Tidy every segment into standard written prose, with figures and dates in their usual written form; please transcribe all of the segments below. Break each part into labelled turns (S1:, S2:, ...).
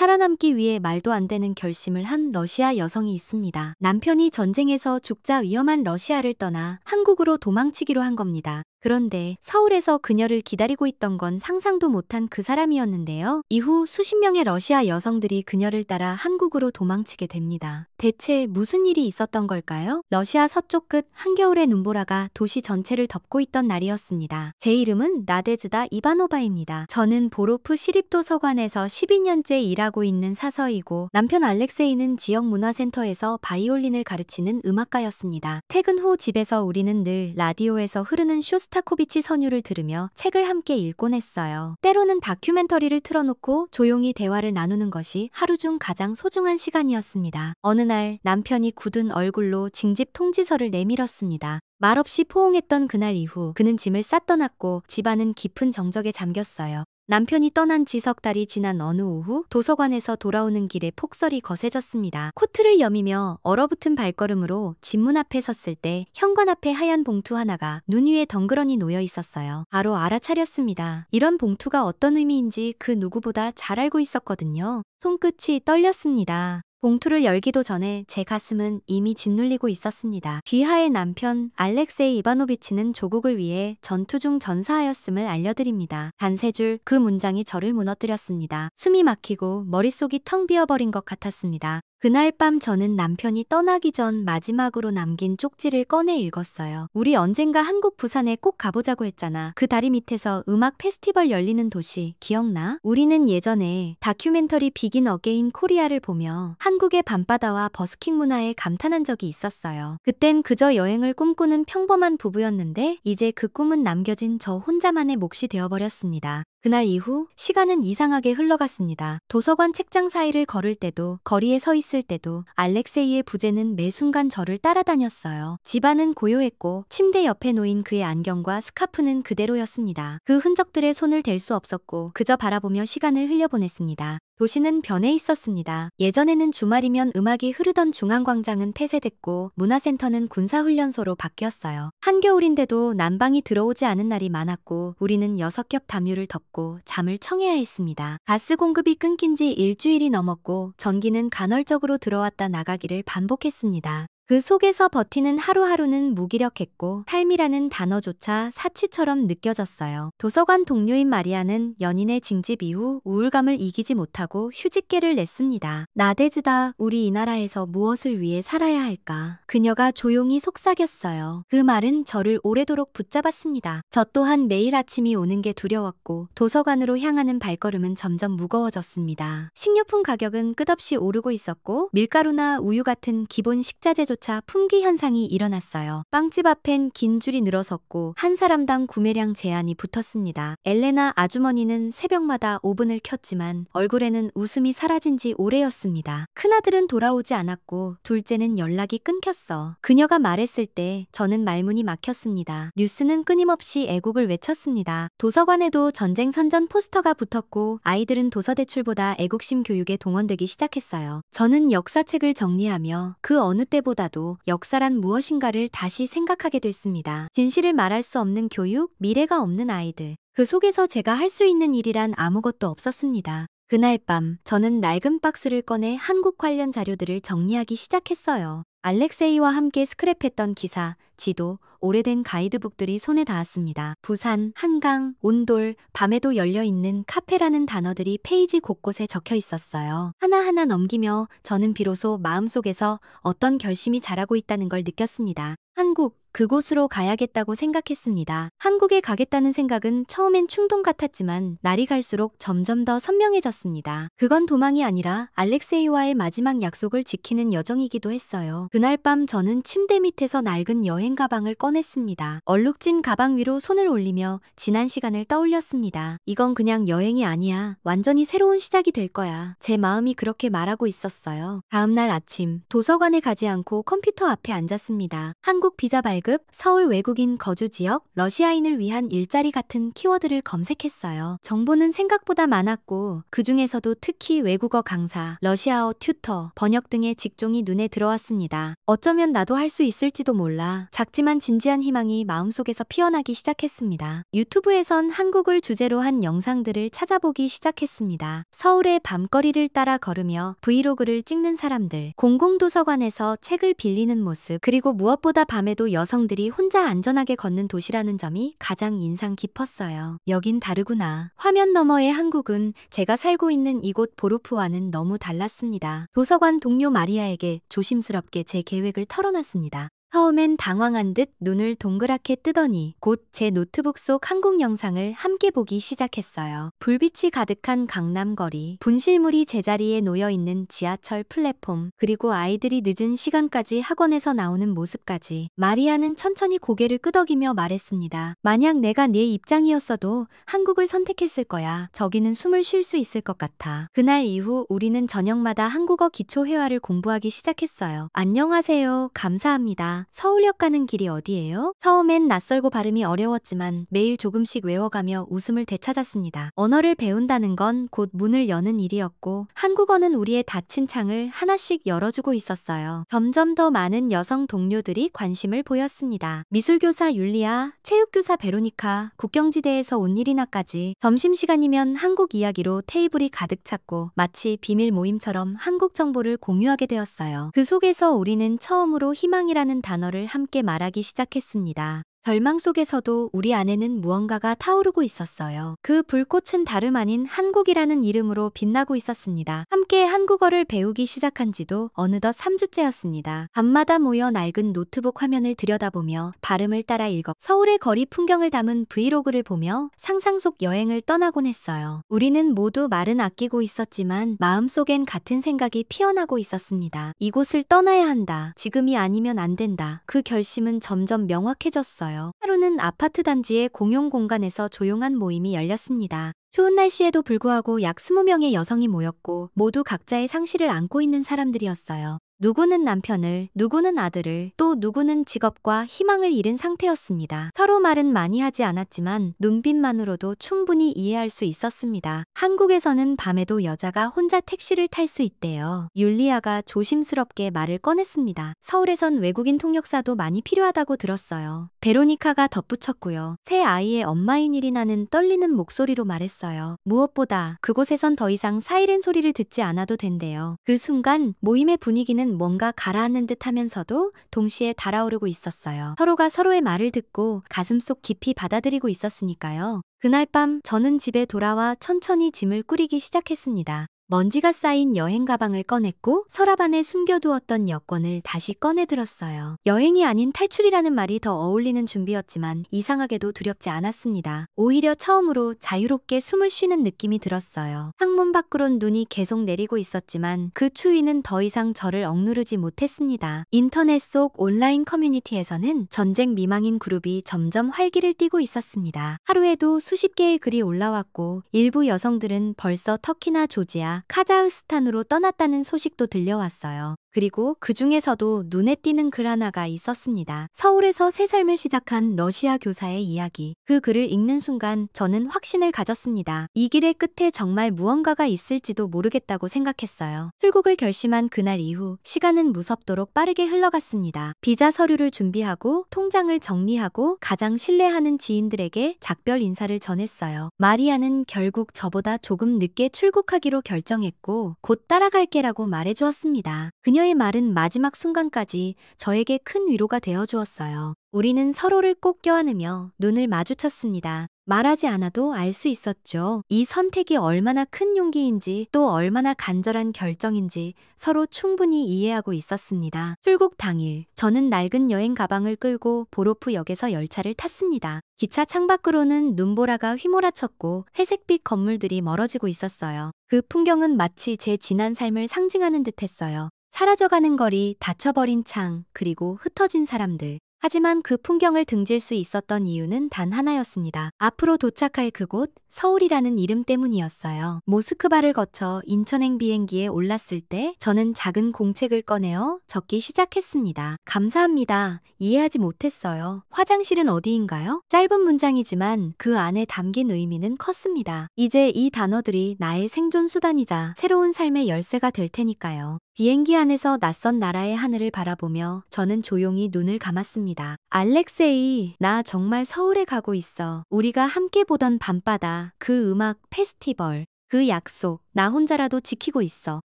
S1: 살아남기 위해 말도 안 되는 결심을 한 러시아 여성이 있습니다. 남편이 전쟁에서 죽자 위험한 러시아를 떠나 한국으로 도망치기로 한 겁니다. 그런데 서울에서 그녀를 기다리고 있던 건 상상도 못한 그 사람이었는데요. 이후 수십 명의 러시아 여성들이 그녀를 따라 한국으로 도망치게 됩니다. 대체 무슨 일이 있었던 걸까요? 러시아 서쪽 끝 한겨울의 눈보라가 도시 전체를 덮고 있던 날이었습니다. 제 이름은 나데즈다 이바노바입니다. 저는 보로프 시립도서관에서 12년째 일하고 있는 사서이고 남편 알렉세이는 지역 문화센터에서 바이올린을 가르치는 음악가였습니다. 퇴근 후 집에서 우리는 늘 라디오에서 흐르는 쇼스타코비치 선율을 들으며 책을 함께 읽곤 했어요. 때로는 다큐멘터리를 틀어놓고 조용히 대화를 나누는 것이 하루 중 가장 소중한 시간이었습니다. 어느 날 남편이 굳은 얼굴로 징집 통지서를 내밀었습니다. 말없이 포옹했던 그날 이후 그는 짐을 쌌 떠났고 집안은 깊은 정적에 잠겼어요. 남편이 떠난 지 석 달이 지난 어느 오후 도서관에서 돌아오는 길에 폭설이 거세졌습니다. 코트를 여미며 얼어붙은 발걸음으로 집문 앞에 섰을 때 현관 앞에 하얀 봉투 하나가 눈 위에 덩그러니 놓여 있었어요. 바로 알아차렸습니다. 이런 봉투가 어떤 의미인지 그 누구보다 잘 알고 있었거든요. 손끝이 떨렸습니다. 봉투를 열기도 전에 제 가슴은 이미 짓눌리고 있었습니다. 귀하의 남편 알렉세이 이바노비치는 조국을 위해 전투 중 전사하였음을 알려드립니다. 단 세 줄 그 문장이 저를 무너뜨렸습니다. 숨이 막히고 머릿속이 텅 비어버린 것 같았습니다. 그날 밤 저는 남편이 떠나기 전 마지막으로 남긴 쪽지를 꺼내 읽었어요. 우리 언젠가 한국 부산에 꼭 가보자고 했잖아. 그 다리 밑에서 음악 페스티벌 열리는 도시 기억나? 우리는 예전에 다큐멘터리 비긴 어게인 코리아를 보며 한국의 밤바다와 버스킹 문화에 감탄한 적이 있었어요. 그땐 그저 여행을 꿈꾸는 평범한 부부였는데 이제 그 꿈은 남겨진 저 혼자만의 몫이 되어버렸습니다. 그날 이후 시간은 이상하게 흘러갔습니다. 도서관 책장 사이를 걸을 때도 거리에 서 있을 때도 알렉세이의 부재는 매 순간 저를 따라다녔어요. 집안은 고요했고 침대 옆에 놓인 그의 안경과 스카프는 그대로였습니다. 그 흔적들에 손을 댈 수 없었고 그저 바라보며 시간을 흘려보냈습니다. 도시는 변해 있었습니다. 예전에는 주말이면 음악이 흐르던 중앙광장은 폐쇄됐고 문화센터는 군사훈련소로 바뀌었어요. 한겨울인데도 난방이 들어오지 않은 날이 많았고 우리는 6겹 담요를 덮고 잠을 청해야 했습니다. 가스 공급이 끊긴 지 일주일이 넘었고 전기는 간헐적으로 들어왔다 나가기를 반복했습니다. 그 속에서 버티는 하루하루는 무기력했고 삶이라는 단어조차 사치처럼 느껴졌어요. 도서관 동료인 마리아는 연인의 징집 이후 우울감을 이기지 못하고 휴직계를 냈습니다. 나데즈다, 우리 이 나라에서 무엇을 위해 살아야 할까? 그녀가 조용히 속삭였어요. 그 말은 저를 오래도록 붙잡았습니다. 저 또한 매일 아침이 오는 게 두려웠고 도서관으로 향하는 발걸음은 점점 무거워졌습니다. 식료품 가격은 끝없이 오르고 있었고 밀가루나 우유 같은 기본 식자재조차 품귀 현상이 일어났어요. 빵집 앞엔 긴 줄이 늘어섰고 한 사람당 구매량 제한이 붙었습니다. 엘레나 아주머니는 새벽마다 오븐을 켰지만 얼굴에는 웃음이 사라진 지 오래였습니다. 큰아들은 돌아오지 않았고 둘째는 연락이 끊겼어. 그녀가 말했을 때 저는 말문이 막혔습니다. 뉴스는 끊임없이 애국을 외쳤습니다. 도서관에도 전쟁 선전 포스터가 붙었고 아이들은 도서 대출보다 애국심 교육에 동원되기 시작했어요. 저는 역사책을 정리하며 그 어느 때보다도 역사란 무엇인가를 다시 생각하게 됐습니다. 진실을 말할 수 없는 교육, 미래가 없는 아이들. 그 속에서 제가 할 수 있는 일이란 아무것도 없었습니다. 그날 밤 저는 낡은 박스를 꺼내 한국 관련 자료들을 정리하기 시작했어요. 알렉세이와 함께 스크랩했던 기사, 지도, 오래된 가이드북들이 손에 닿았습니다. 부산, 한강, 온돌, 밤에도 열려있는 카페라는 단어들이 페이지 곳곳에 적혀 있었어요. 하나하나 넘기며 저는 비로소 마음속에서 어떤 결심이 자라고 있다는 걸 느꼈습니다. 한국, 그곳으로 가야겠다고 생각했습니다. 한국에 가겠다는 생각은 처음엔 충동 같았지만 날이 갈수록 점점 더 선명해졌습니다. 그건 도망이 아니라 알렉세이와의 마지막 약속을 지키는 여정이기도 했어요. 그날 밤 저는 침대 밑에서 낡은 여행 가방을 꺼냈습니다. 얼룩진 가방 위로 손을 올리며 지난 시간을 떠올렸습니다. 이건 그냥 여행이 아니야. 완전히 새로운 시작이 될 거야. 제 마음이 그렇게 말하고 있었어요. 다음날 아침 도서관에 가지 않고 컴퓨터 앞에 앉았습니다. 한국 비자 발급, 월급, 서울 외국인 거주 지역, 러시아인을 위한 일자리 같은 키워드를 검색했어요. 정보는 생각보다 많았고 그 중에서도 특히 외국어 강사, 러시아어 튜터, 번역 등의 직종이 눈에 들어왔습니다. 어쩌면 나도 할 수 있을지도 몰라 작지만 진지한 희망이 마음속에서 피어나기 시작했습니다. 유튜브에선 한국을 주제로 한 영상들을 찾아보기 시작했습니다. 서울의 밤거리를 따라 걸으며 브이로그를 찍는 사람들, 공공도서관에서 책을 빌리는 모습, 그리고 무엇보다 밤에도 여성들이 혼자 안전하게 걷는 도시라는 점이 가장 인상 깊었어요. 여긴 다르구나. 화면 너머의 한국은 제가 살고 있는 이곳 보로프와는 너무 달랐습니다. 도서관 동료 마리아에게 조심스럽게 제 계획을 털어놨습니다. 처음엔 당황한 듯 눈을 동그랗게 뜨더니 곧 제 노트북 속 한국 영상을 함께 보기 시작했어요. 불빛이 가득한 강남거리, 분실물이 제자리에 놓여있는 지하철 플랫폼, 그리고 아이들이 늦은 시간까지 학원에서 나오는 모습까지. 마리아는 천천히 고개를 끄덕이며 말했습니다. 만약 내가 네 입장이었어도 한국을 선택했을 거야. 저기는 숨을 쉴 수 있을 것 같아. 그날 이후 우리는 저녁마다 한국어 기초회화를 공부하기 시작했어요. 안녕하세요. 감사합니다. 서울역 가는 길이 어디예요? 처음엔 낯설고 발음이 어려웠지만 매일 조금씩 외워가며 웃음을 되찾았습니다. 언어를 배운다는 건 곧 문을 여는 일이었고 한국어는 우리의 닫힌 창을 하나씩 열어주고 있었어요. 점점 더 많은 여성 동료들이 관심을 보였습니다. 미술교사 율리아, 체육교사 베로니카, 국경지대에서 온 이리나까지. 점심시간이면 한국 이야기로 테이블이 가득 찼고 마치 비밀 모임처럼 한국 정보를 공유하게 되었어요. 그 속에서 우리는 처음으로 희망이라는 단어를 함께 말하기 시작했습니다. 절망 속에서도 우리 안에는 무언가가 타오르고 있었어요. 그 불꽃은 다름 아닌 한국이라는 이름으로 빛나고 있었습니다. 함께 한국어를 배우기 시작한 지도 어느덧 3주째였습니다. 밤마다 모여 낡은 노트북 화면을 들여다보며 발음을 따라 읽어 서울의 거리 풍경을 담은 브이로그를 보며 상상 속 여행을 떠나곤 했어요. 우리는 모두 말은 아끼고 있었지만 마음속엔 같은 생각이 피어나고 있었습니다. 이곳을 떠나야 한다. 지금이 아니면 안 된다. 그 결심은 점점 명확해졌어요. 하루는 아파트 단지의 공용 공간에서 조용한 모임이 열렸습니다. 추운 날씨에도 불구하고 약 20명의 여성이 모였고 모두 각자의 상실을 안고 있는 사람들이었어요. 누구는 남편을, 누구는 아들을, 또 누구는 직업과 희망을 잃은 상태였습니다. 서로 말은 많이 하지 않았지만 눈빛만으로도 충분히 이해할 수 있었습니다. 한국에서는 밤에도 여자가 혼자 택시를 탈 수 있대요. 율리아가 조심스럽게 말을 꺼냈습니다. 서울에선 외국인 통역사도 많이 필요하다고 들었어요. 베로니카가 덧붙였고요. 새 아이의 엄마인 이리나는 떨리는 목소리로 말했어요. 무엇보다 그곳에선 더 이상 사이렌 소리를 듣지 않아도 된대요. 그 순간 모임의 분위기는 뭔가 가라앉는 듯 하면서도 동시에 달아오르고 있었어요. 서로가 서로의 말을 듣고 가슴속 깊이 받아들이고 있었으니까요. 그날 밤 저는 집에 돌아와 천천히 짐을 꾸리기 시작했습니다. 먼지가 쌓인 여행 가방을 꺼냈고 서랍 안에 숨겨두었던 여권을 다시 꺼내들었어요. 여행이 아닌 탈출이라는 말이 더 어울리는 준비였지만 이상하게도 두렵지 않았습니다. 오히려 처음으로 자유롭게 숨을 쉬는 느낌이 들었어요. 창문 밖으론 눈이 계속 내리고 있었지만 그 추위는 더 이상 저를 억누르지 못했습니다. 인터넷 속 온라인 커뮤니티에서는 전쟁 미망인 그룹이 점점 활기를 띠고 있었습니다. 하루에도 수십 개의 글이 올라왔고 일부 여성들은 벌써 터키나 조지아, 카자흐스탄으로 떠났다는 소식도 들려왔어요. 그리고 그 중에서도 눈에 띄는 글 하나가 있었습니다. 서울에서 새 삶을 시작한 러시아 교사의 이야기. 그 글을 읽는 순간 저는 확신을 가졌습니다. 이 길의 끝에 정말 무언가가 있을지도 모르겠다고 생각했어요. 출국을 결심한 그날 이후 시간은 무섭도록 빠르게 흘러갔습니다. 비자 서류를 준비하고 통장을 정리하고 가장 신뢰하는 지인들에게 작별 인사를 전했어요. 마리아는 결국 저보다 조금 늦게 출국하기로 결정했고 곧 따라갈게라고 말해주었습니다. 그녀의 말은 마지막 순간까지 저에게 큰 위로가 되어주었어요. 우리는 서로를 꼭 껴안으며 눈을 마주쳤습니다. 말하지 않아도 알 수 있었죠. 이 선택이 얼마나 큰 용기인지 또 얼마나 간절한 결정인지 서로 충분히 이해하고 있었습니다. 출국 당일 저는 낡은 여행 가방을 끌고 보로프역에서 열차를 탔습니다. 기차 창밖으로는 눈보라가 휘몰아쳤고 회색빛 건물들이 멀어지고 있었어요. 그 풍경은 마치 제 지난 삶을 상징하는 듯했어요. 사라져가는 거리, 닫혀버린 창, 그리고 흩어진 사람들. 하지만 그 풍경을 등질 수 있었던 이유는 단 하나였습니다. 앞으로 도착할 그곳, 서울이라는 이름 때문이었어요. 모스크바를 거쳐 인천행 비행기에 올랐을 때 저는 작은 공책을 꺼내어 적기 시작했습니다. 감사합니다. 이해하지 못했어요. 화장실은 어디인가요? 짧은 문장이지만 그 안에 담긴 의미는 컸습니다. 이제 이 단어들이 나의 생존 수단이자 새로운 삶의 열쇠가 될 테니까요. 비행기 안에서 낯선 나라의 하늘을 바라보며 저는 조용히 눈을 감았습니다. 알렉세이, 나 정말 서울에 가고 있어. 우리가 함께 보던 밤바다, 그 음악 페스티벌, 그 약속, 나 혼자라도 지키고 있어.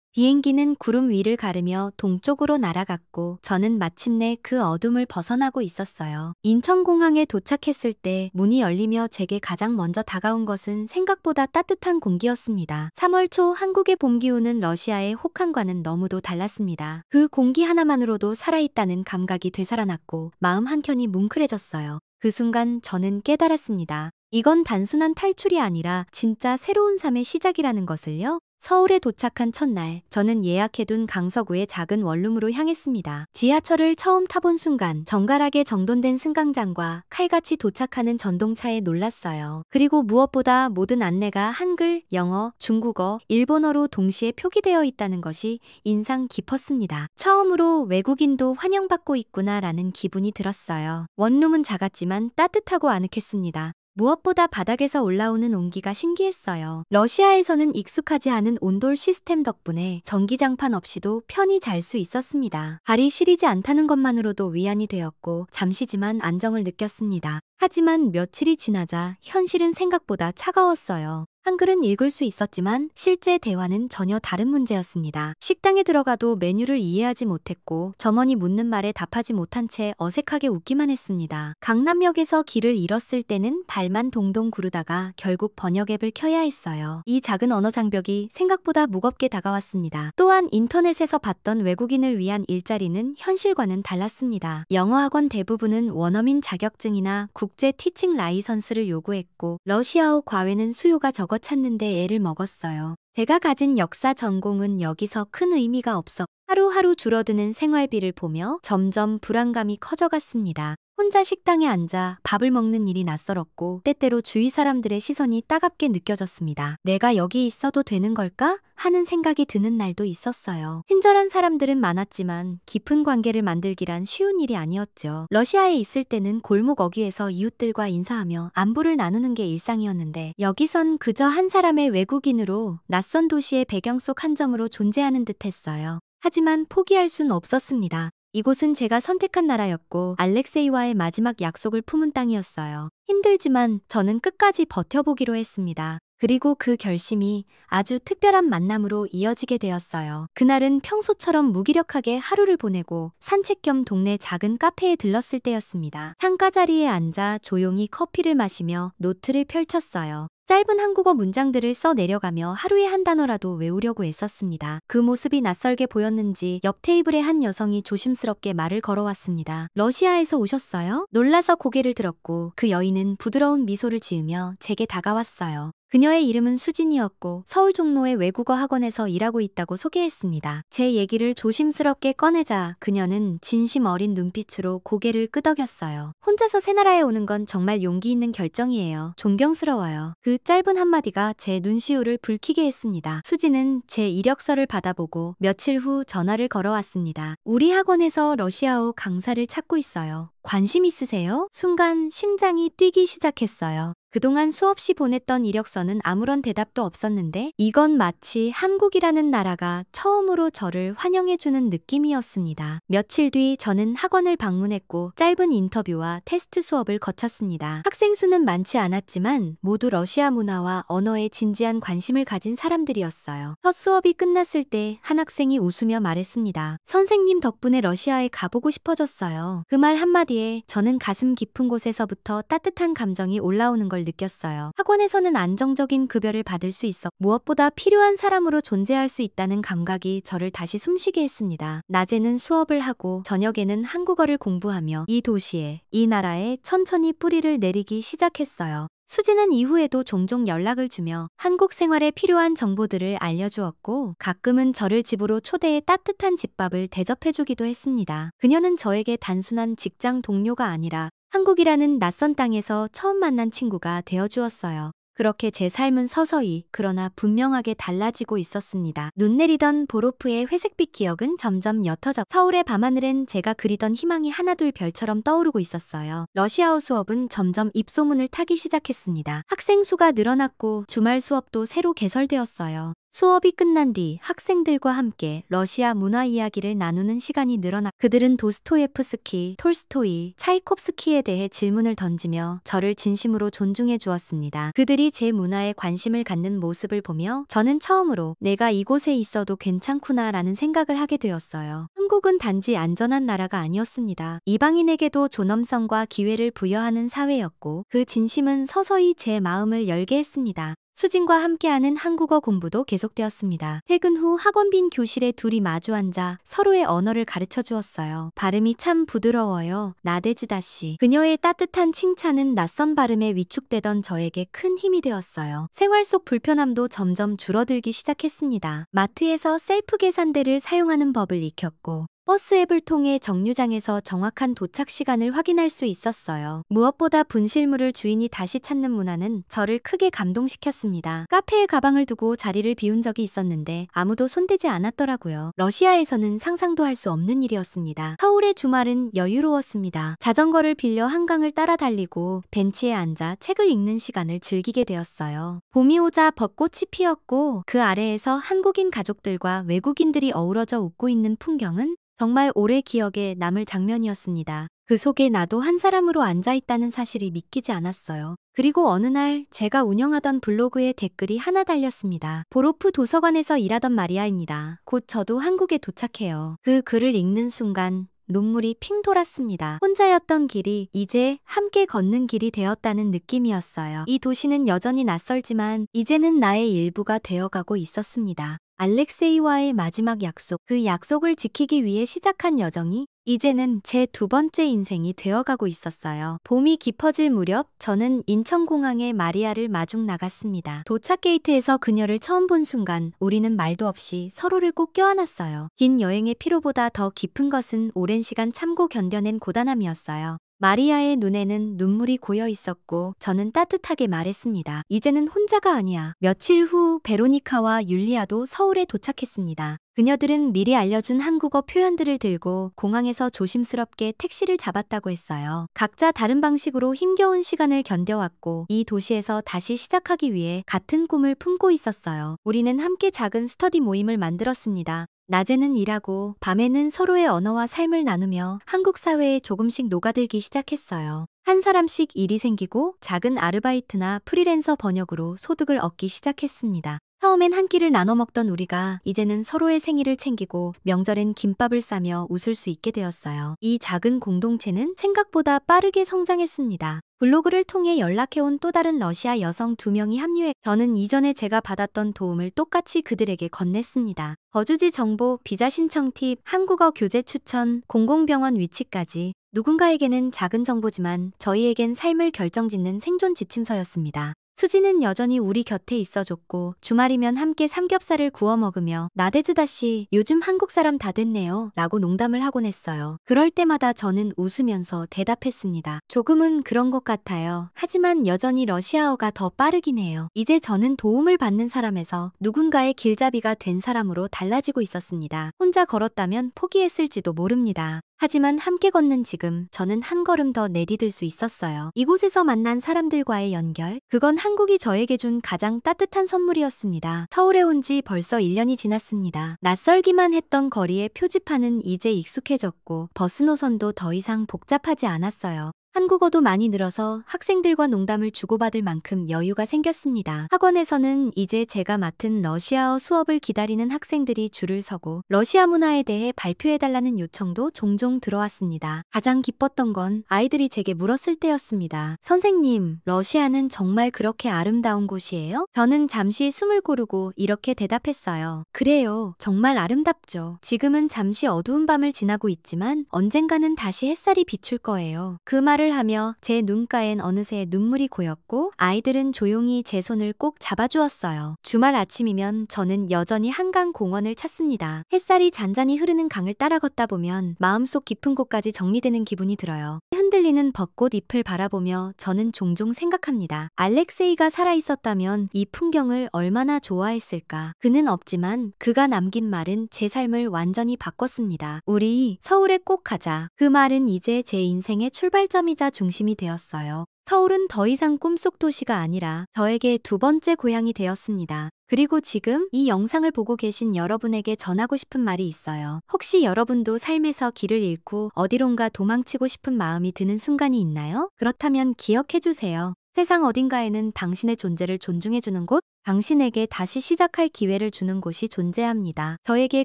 S1: 비행기는 구름 위를 가르며 동쪽으로 날아갔고 저는 마침내 그 어둠을 벗어나고 있었어요. 인천공항에 도착했을 때 문이 열리며 제게 가장 먼저 다가온 것은 생각보다 따뜻한 공기였습니다. 3월 초 한국의 봄 기운은 러시아의 혹한과는 너무도 달랐습니다. 그 공기 하나만으로도 살아있다는 감각이 되살아났고 마음 한켠이 뭉클해졌어요. 그 순간 저는 깨달았습니다. 이건 단순한 탈출이 아니라 진짜 새로운 삶의 시작이라는 것을요. 서울에 도착한 첫날, 저는 예약해둔 강서구의 작은 원룸으로 향했습니다. 지하철을 처음 타본 순간 정갈하게 정돈된 승강장과 칼같이 도착하는 전동차에 놀랐어요. 그리고 무엇보다 모든 안내가 한글, 영어, 중국어, 일본어로 동시에 표기되어 있다는 것이 인상 깊었습니다. 처음으로 외국인도 환영받고 있구나라는 기분이 들었어요. 원룸은 작았지만 따뜻하고 아늑했습니다. 무엇보다 바닥에서 올라오는 온기가 신기했어요. 러시아에서는 익숙하지 않은 온돌 시스템 덕분에 전기장판 없이도 편히 잘 수 있었습니다. 발이 시리지 않다는 것만으로도 위안이 되었고 잠시지만 안정을 느꼈습니다. 하지만 며칠이 지나자 현실은 생각보다 차가웠어요. 한글은 읽을 수 있었지만 실제 대화는 전혀 다른 문제였습니다. 식당에 들어가도 메뉴를 이해하지 못했고 점원이 묻는 말에 답하지 못한 채 어색하게 웃기만 했습니다. 강남역에서 길을 잃었을 때는 발만 동동 구르다가 결국 번역 앱을 켜야 했어요. 이 작은 언어 장벽이 생각보다 무겁게 다가왔습니다. 또한 인터넷에서 봤던 외국인을 위한 일자리는 현실과는 달랐습니다. 영어학원 대부분은 원어민 자격증이나 국제 티칭 라이선스를 요구했고 러시아어 과외는 수요가 적어 찾는데 애를 먹었어요. 제가 가진 역사 전공은 여기서 큰 의미가 없어 하루하루 줄어드는 생활비를 보며 점점 불안감이 커져갔습니다. 혼자 식당에 앉아 밥을 먹는 일이 낯설었고 때때로 주위 사람들의 시선이 따갑게 느껴졌습니다. 내가 여기 있어도 되는 걸까? 하는 생각이 드는 날도 있었어요. 친절한 사람들은 많았지만 깊은 관계를 만들기란 쉬운 일이 아니었죠. 러시아에 있을 때는 골목 어귀에서 이웃들과 인사하며 안부를 나누는 게 일상이었는데 여기선 그저 한 사람의 외국인으로 낯선 도시의 배경 속 한 점으로 존재하는 듯했어요. 하지만 포기할 순 없었습니다. 이곳은 제가 선택한 나라였고 알렉세이와의 마지막 약속을 품은 땅이었어요. 힘들지만 저는 끝까지 버텨보기로 했습니다. 그리고 그 결심이 아주 특별한 만남으로 이어지게 되었어요. 그날은 평소처럼 무기력하게 하루를 보내고 산책 겸 동네 작은 카페에 들렀을 때였습니다. 창가 자리에 앉아 조용히 커피를 마시며 노트를 펼쳤어요. 짧은 한국어 문장들을 써 내려가며 하루에 한 단어라도 외우려고 애썼습니다. 그 모습이 낯설게 보였는지 옆 테이블의 한 여성이 조심스럽게 말을 걸어왔습니다. 러시아에서 오셨어요? 놀라서 고개를 들었고 그 여인은 부드러운 미소를 지으며 제게 다가왔어요. 그녀의 이름은 수진이었고 서울 종로의 외국어 학원에서 일하고 있다고 소개했습니다. 제 얘기를 조심스럽게 꺼내자 그녀는 진심 어린 눈빛으로 고개를 끄덕였어요. 혼자서 새 나라에 오는 건 정말 용기 있는 결정이에요. 존경스러워요. 그 짧은 한마디가 제 눈시울을 붉히게 했습니다. 수진은 제 이력서를 받아보고 며칠 후 전화를 걸어왔습니다. 우리 학원에서 러시아어 강사를 찾고 있어요. 관심 있으세요? 순간 심장이 뛰기 시작했어요. 그동안 수없이 보냈던 이력서는 아무런 대답도 없었는데 이건 마치 한국이라는 나라가 처음으로 저를 환영해주는 느낌이었습니다. 며칠 뒤 저는 학원을 방문했고 짧은 인터뷰와 테스트 수업을 거쳤습니다. 학생 수는 많지 않았지만 모두 러시아 문화와 언어에 진지한 관심을 가진 사람들이었어요. 첫 수업이 끝났을 때 한 학생이 웃으며 말했습니다. 선생님 덕분에 러시아에 가보고 싶어졌어요. 그 말 한마디에 저는 가슴 깊은 곳에서부터 따뜻한 감정이 올라오는 걸 느꼈어요. 학원에서는 안정적인 급여를 받을 수 있어 무엇보다 필요한 사람으로 존재할 수 있다는 감각이 저를 다시 숨쉬게 했습니다. 낮에는 수업을 하고 저녁에는 한국어를 공부하며 이 도시에, 이 나라에 천천히 뿌리를 내리기 시작했어요. 수지는 이후에도 종종 연락을 주며 한국 생활에 필요한 정보들을 알려주었고 가끔은 저를 집으로 초대해 따뜻한 집밥을 대접해주기도 했습니다. 그녀는 저에게 단순한 직장 동료가 아니라 한국이라는 낯선 땅에서 처음 만난 친구가 되어주었어요. 그렇게 제 삶은 서서히 그러나 분명하게 달라지고 있었습니다. 눈 내리던 보로프의 회색빛 기억은 점점 옅어져 서울의 밤하늘엔 제가 그리던 희망이 하나둘 별처럼 떠오르고 있었어요. 러시아어 수업은 점점 입소문을 타기 시작했습니다. 학생 수가 늘어났고 주말 수업도 새로 개설되었어요. 수업이 끝난 뒤 학생들과 함께 러시아 문화 이야기를 나누는 시간이 늘어나 그들은 도스토예프스키, 톨스토이, 차이콥스키에 대해 질문을 던지며 저를 진심으로 존중해 주었습니다. 그들이 제 문화에 관심을 갖는 모습을 보며 저는 처음으로 내가 이곳에 있어도 괜찮구나 라는 생각을 하게 되었어요. 한국은 단지 안전한 나라가 아니었습니다. 이방인에게도 존엄성과 기회를 부여하는 사회였고 그 진심은 서서히 제 마음을 열게 했습니다. 수진과 함께하는 한국어 공부도 계속되었습니다. 퇴근 후 학원 빈 교실에 둘이 마주 앉아 서로의 언어를 가르쳐 주었어요. 발음이 참 부드러워요. 나데즈다 씨. 그녀의 따뜻한 칭찬은 낯선 발음에 위축되던 저에게 큰 힘이 되었어요. 생활 속 불편함도 점점 줄어들기 시작했습니다. 마트에서 셀프 계산대를 사용하는 법을 익혔고 버스 앱을 통해 정류장에서 정확한 도착 시간을 확인할 수 있었어요. 무엇보다 분실물을 주인이 다시 찾는 문화는 저를 크게 감동시켰습니다. 카페에 가방을 두고 자리를 비운 적이 있었는데 아무도 손대지 않았더라고요. 러시아에서는 상상도 할 수 없는 일이었습니다. 서울의 주말은 여유로웠습니다. 자전거를 빌려 한강을 따라 달리고 벤치에 앉아 책을 읽는 시간을 즐기게 되었어요. 봄이 오자 벚꽃이 피었고 그 아래에서 한국인 가족들과 외국인들이 어우러져 웃고 있는 풍경은 정말 오래 기억에 남을 장면이었습니다. 그 속에 나도 한 사람으로 앉아있다는 사실이 믿기지 않았어요. 그리고 어느 날 제가 운영하던 블로그에 댓글이 하나 달렸습니다. 보로프 도서관에서 일하던 마리아입니다. 곧 저도 한국에 도착해요. 그 글을 읽는 순간 눈물이 핑 돌았습니다. 혼자였던 길이 이제 함께 걷는 길이 되었다는 느낌이었어요. 이 도시는 여전히 낯설지만 이제는 나의 일부가 되어가고 있었습니다. 알렉세이와의 마지막 약속, 그 약속을 지키기 위해 시작한 여정이 이제는 제 두 번째 인생이 되어가고 있었어요. 봄이 깊어질 무렵 저는 인천공항에 마리아를 마중 나갔습니다. 도착 게이트에서 그녀를 처음 본 순간 우리는 말도 없이 서로를 꼭 껴안았어요. 긴 여행의 피로보다 더 깊은 것은 오랜 시간 참고 견뎌낸 고단함이었어요. 마리아의 눈에는 눈물이 고여 있었고 저는 따뜻하게 말했습니다. 이제는 혼자가 아니야. 며칠 후 베로니카와 율리아도 서울에 도착했습니다. 그녀들은 미리 알려준 한국어 표현들을 들고 공항에서 조심스럽게 택시를 잡았다고 했어요. 각자 다른 방식으로 힘겨운 시간을 견뎌왔고 이 도시에서 다시 시작하기 위해 같은 꿈을 품고 있었어요. 우리는 함께 작은 스터디 모임을 만들었습니다. 낮에는 일하고 밤에는 서로의 언어와 삶을 나누며 한국 사회에 조금씩 녹아들기 시작했어요. 한 사람씩 일이 생기고 작은 아르바이트나 프리랜서 번역으로 소득을 얻기 시작했습니다. 처음엔 한 끼를 나눠 먹던 우리가 이제는 서로의 생일을 챙기고 명절엔 김밥을 싸며 웃을 수 있게 되었어요. 이 작은 공동체는 생각보다 빠르게 성장했습니다. 블로그를 통해 연락해온 또 다른 러시아 여성 2명이 합류해 저는 이전에 제가 받았던 도움을 똑같이 그들에게 건넸습니다. 거주지 정보, 비자 신청 팁, 한국어 교재 추천, 공공병원 위치까지 누군가에게는 작은 정보지만 저희에겐 삶을 결정짓는 생존 지침서였습니다. 수지는 여전히 우리 곁에 있어줬고 주말이면 함께 삼겹살을 구워 먹으며 나데즈다 씨 요즘 한국 사람 다 됐네요 라고 농담을 하곤 했어요. 그럴 때마다 저는 웃으면서 대답했습니다. 조금은 그런 것 같아요. 하지만 여전히 러시아어가 더 빠르긴 해요. 이제 저는 도움을 받는 사람에서 누군가의 길잡이가 된 사람으로 달라지고 있었습니다. 혼자 걸었다면 포기했을지도 모릅니다. 하지만 함께 걷는 지금 저는 한 걸음 더 내디딜 수 있었어요. 이곳에서 만난 사람들과의 연결, 그건 한국이 저에게 준 가장 따뜻한 선물이었습니다. 서울에 온 지 벌써 1년이 지났습니다. 낯설기만 했던 거리의 표지판은 이제 익숙해졌고 버스 노선도 더 이상 복잡하지 않았어요. 한국어도 많이 늘어서 학생들과 농담을 주고받을 만큼 여유가 생겼습니다. 학원에서는 이제 제가 맡은 러시아어 수업을 기다리는 학생들이 줄을 서고 러시아 문화에 대해 발표해달라는 요청도 종종 들어왔습니다. 가장 기뻤던 건 아이들이 제게 물었을 때였습니다. 선생님, 러시아는 정말 그렇게 아름다운 곳이에요? 저는 잠시 숨을 고르고 이렇게 대답했어요. 그래요. 정말 아름답죠. 지금은 잠시 어두운 밤을 지나고 있지만 언젠가는 다시 햇살이 비출 거예요. 그 말을 인사를 하며 제 눈가엔 어느새 눈물이 고였고 아이들은 조용히 제 손을 꼭 잡아주었어요. 주말 아침이면 저는 여전히 한강 공원을 찾습니다. 햇살이 잔잔히 흐르는 강을 따라 걷다 보면 마음속 깊은 곳까지 정리되는 기분이 들어요. 흔들리는 벚꽃 잎을 바라보며 저는 종종 생각합니다. 알렉세이가 살아있었다면 이 풍경을 얼마나 좋아했을까. 그는 없지만 그가 남긴 말은 제 삶을 완전히 바꿨습니다. 우리 서울에 꼭 가자. 그 말은 이제 제 인생의 출발점이자 중심이 되었어요. 서울은 더 이상 꿈속 도시가 아니라 저에게 두 번째 고향이 되었습니다. 그리고 지금 이 영상을 보고 계신 여러분에게 전하고 싶은 말이 있어요. 혹시 여러분도 삶에서 길을 잃고 어디론가 도망치고 싶은 마음이 드는 순간이 있나요? 그렇다면 기억해주세요. 세상 어딘가에는 당신의 존재를 존중해주는 곳, 당신에게 다시 시작할 기회를 주는 곳이 존재합니다. 저에게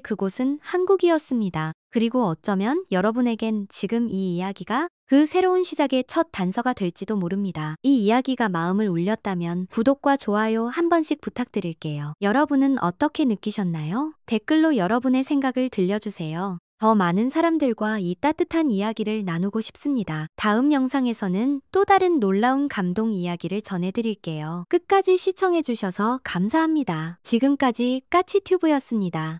S1: 그곳은 한국이었습니다. 그리고 어쩌면 여러분에겐 지금 이 이야기가 그 새로운 시작의 첫 단서가 될지도 모릅니다. 이 이야기가 마음을 울렸다면 구독과 좋아요 한 번씩 부탁드릴게요. 여러분은 어떻게 느끼셨나요? 댓글로 여러분의 생각을 들려주세요. 더 많은 사람들과 이 따뜻한 이야기를 나누고 싶습니다. 다음 영상에서는 또 다른 놀라운 감동 이야기를 전해드릴게요. 끝까지 시청해주셔서 감사합니다. 지금까지 까치튜브였습니다.